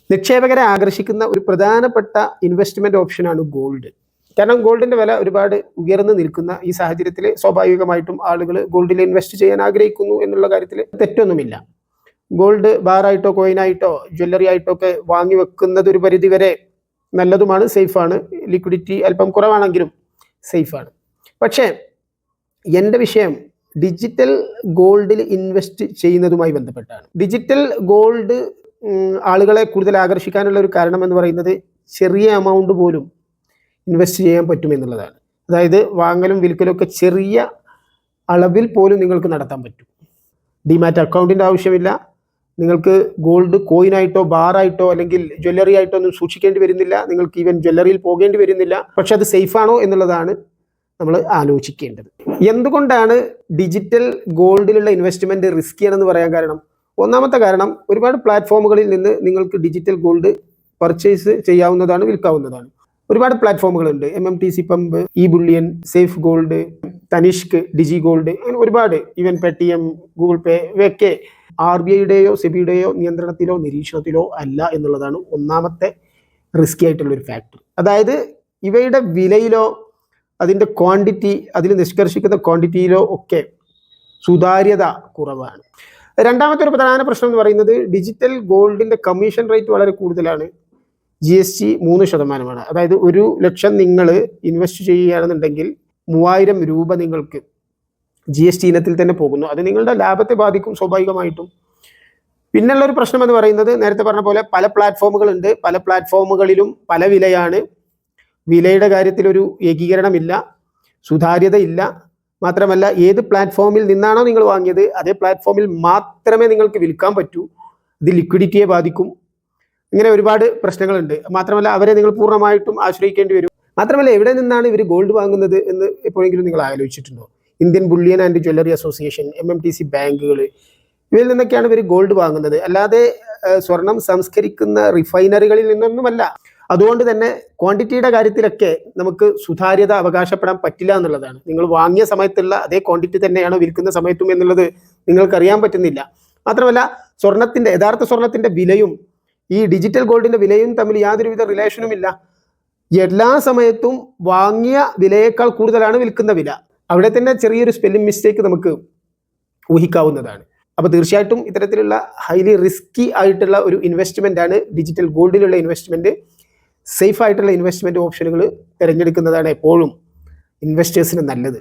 നിക്ഷേപകരെ ആകർഷിക്കുന്ന ഒരു പ്രധാനപ്പെട്ട ഇൻവെസ്റ്റ്മെന്റ് ഓപ്ഷനാണ് ഗോൾഡ്. കാരണം ഗോൾഡിന്റെ വില ഒരുപാട് ഉയർന്നു നിൽക്കുന്ന ഈ സാഹചര്യത്തിൽ സ്വാഭാവികമായിട്ടും ആളുകൾ ഗോൾഡിൽ ഇൻവെസ്റ്റ് ചെയ്യാൻ ആഗ്രഹിക്കുന്നു എന്നുള്ള കാര്യത്തിൽ തെറ്റൊന്നുമില്ല. ഗോൾഡ് ബാറായിട്ടോ കോയിനായിട്ടോ ജ്വല്ലറി ആയിട്ടോ ഒക്കെ വാങ്ങി വെക്കുന്നത് ഒരു പരിധിവരെ നല്ലതുമാണ്, സേഫാണ്. ലിക്വിഡിറ്റി അല്പം കുറവാണെങ്കിലും സേഫാണ്. പക്ഷേ എൻ്റെ വിഷയം ഡിജിറ്റൽ ഗോൾഡിൽ ഇൻവെസ്റ്റ് ചെയ്യുന്നതുമായി ബന്ധപ്പെട്ടാണ്. ഡിജിറ്റൽ ഗോൾഡ് ആളുകളെ കൂടുതൽ ആകർഷിക്കാനുള്ള ഒരു കാരണം എന്ന് പറയുന്നത് ചെറിയ എമൗണ്ട് പോലും ഇൻവെസ്റ്റ് ചെയ്യാൻ പറ്റുമെന്നുള്ളതാണ്. അതായത് വാങ്ങലും വിൽക്കലും ഒക്കെ ചെറിയ അളവിൽ പോലും നിങ്ങൾക്ക് നടത്താൻ പറ്റും. ഡിമാറ്റ് അക്കൗണ്ടിൻ്റെ ആവശ്യമില്ല. നിങ്ങൾക്ക് ഗോൾഡ് കോയിനായിട്ടോ ബാറായിട്ടോ അല്ലെങ്കിൽ ജ്വല്ലറി ആയിട്ടോ ഒന്നും സൂക്ഷിക്കേണ്ടി വരുന്നില്ല. നിങ്ങൾക്ക് ഈവൻ ജ്വല്ലറിയിൽ പോകേണ്ടി വരുന്നില്ല. പക്ഷെ അത് സേഫാണോ എന്നുള്ളതാണ് നമ്മൾ ആലോചിക്കേണ്ടത്. എന്തുകൊണ്ടാണ് ഡിജിറ്റൽ ഗോൾഡിലുള്ള ഇൻവെസ്റ്റ്മെൻറ്റ് റിസ്ക്കിയാണെന്ന് പറയാൻ കാരണം? ഒന്നാമത്തെ കാരണം, ഒരുപാട് പ്ലാറ്റ്ഫോമുകളിൽ നിന്ന് നിങ്ങൾക്ക് ഡിജിറ്റൽ ഗോൾഡ് പർച്ചേസ് ചെയ്യാവുന്നതാണ്, വിൽക്കാവുന്നതാണ്. ഒരുപാട് പ്ലാറ്റ്ഫോമുകളുണ്ട്. MMTC PAMP, E Bullion, Safe Gold, Tanishq, Digi Gold, അങ്ങനെ ഒരുപാട്. ഈവൻ Paytm, ഗൂഗിൾ പേ ഇവയൊക്കെ RBIയുടെയോ സെബിയുടെയോ നിയന്ത്രണത്തിലോ നിരീക്ഷണത്തിലോ അല്ല എന്നുള്ളതാണ് ഒന്നാമത്തെ റിസ്കി ആയിട്ടുള്ളൊരു ഫാക്ടർ. അതായത് ഇവയുടെ വിലയിലോ അതിൻ്റെ ക്വാണ്ടിറ്റി, അതിൽ നിഷ്കർഷിക്കുന്ന ക്വാണ്ടിറ്റിയിലോ ഒക്കെ സുതാര്യത കുറവാണ്. രണ്ടാമത്തെ ഒരു പ്രധാന പ്രശ്നം എന്ന് പറയുന്നത് ഡിജിറ്റൽ ഗോൾഡിൻ്റെ കമ്മീഷൻ റേറ്റ് വളരെ കൂടുതലാണ്. GST 3%. അതായത് 1 ലക്ഷം നിങ്ങൾ ഇൻവെസ്റ്റ് ചെയ്യുകയാണെന്നുണ്ടെങ്കിൽ 3000 രൂപ നിങ്ങൾക്ക് GST ഇനത്തിൽ തന്നെ പോകുന്നു. അത് നിങ്ങളുടെ ലാഭത്തെ ബാധിക്കും സ്വാഭാവികമായിട്ടും. പിന്നുള്ളൊരു പ്രശ്നം എന്ന് പറയുന്നത്, നേരത്തെ പറഞ്ഞ പോലെ പല പ്ലാറ്റ്ഫോമുകളുണ്ട്. പല പ്ലാറ്റ്ഫോമുകളിലും പല വിലയാണ്. വിലയുടെ കാര്യത്തിൽ ഒരു ഏകീകരണമില്ല, സുതാര്യത ഇല്ല. മാത്രമല്ല, ഏത് പ്ലാറ്റ്ഫോമിൽ നിന്നാണോ നിങ്ങൾ വാങ്ങിയത് അതേ പ്ലാറ്റ്ഫോമിൽ മാത്രമേ നിങ്ങൾക്ക് വിൽക്കാൻ പറ്റൂ. ഇത് ലിക്വിഡിറ്റിയെ ബാധിക്കും. ഇങ്ങനെ ഒരുപാട് പ്രശ്നങ്ങളുണ്ട്. മാത്രമല്ല, അവരെ നിങ്ങൾ പൂർണ്ണമായിട്ടും ആശ്രയിക്കേണ്ടി വരും. മാത്രമല്ല, എവിടെ നിന്നാണ് ഇവർ ഗോൾഡ് വാങ്ങുന്നത് എന്ന് എപ്പോഴെങ്കിലും നിങ്ങൾ ആലോചിച്ചിട്ടുണ്ടോ? Indian Bullion and Jewellery Association, MMTC ബാങ്കുകൾ, ഇവയിൽ നിന്നൊക്കെയാണ് ഇവർ ഗോൾഡ് വാങ്ങുന്നത്. അല്ലാതെ സ്വർണം സംസ്കരിക്കുന്ന റിഫൈനറികളിൽ നിന്നൊന്നുമല്ല. അതുകൊണ്ട് തന്നെ ക്വാണ്ടിറ്റിയുടെ കാര്യത്തിലൊക്കെ നമുക്ക് സുതാര്യത അവകാശപ്പെടാൻ പറ്റില്ല എന്നുള്ളതാണ്. നിങ്ങൾ വാങ്ങിയ സമയത്തുള്ള അതേ ക്വാണ്ടിറ്റി തന്നെയാണോ വിൽക്കുന്ന സമയത്തും എന്നുള്ളത് നിങ്ങൾക്കറിയാൻ പറ്റുന്നില്ല. മാത്രമല്ല, യഥാർത്ഥ സ്വർണത്തിൻ്റെ വിലയും ഈ ഡിജിറ്റൽ ഗോൾഡിൻ്റെ വിലയും തമ്മിൽ യാതൊരുവിധ റിലേഷനുമില്ല. എല്ലാ സമയത്തും വാങ്ങിയ വിലയേക്കാൾ കൂടുതലാണ് വിൽക്കുന്ന വില. അവിടെ തന്നെ ചെറിയൊരു സ്പെല്ലിംഗ് മിസ്റ്റേക്ക് നമുക്ക് ഊഹിക്കാവുന്നതാണ്. അപ്പോൾ തീർച്ചയായിട്ടും ഇത്തരത്തിലുള്ള ഹൈലി റിസ്കി ആയിട്ടുള്ള ഒരു ഇൻവെസ്റ്റ്മെൻ്റ് ആണ് ഡിജിറ്റൽ ഗോൾഡിലുള്ള ഇൻവെസ്റ്റ്മെൻറ്റ്. സേഫ് ആയിട്ടുള്ള ഇൻവെസ്റ്റ്മെൻറ്റ് ഓപ്ഷനുകൾ തിരഞ്ഞെടുക്കുന്നതാണ് എപ്പോഴും ഇൻവെസ്റ്റേഴ്സിന് നല്ലത്.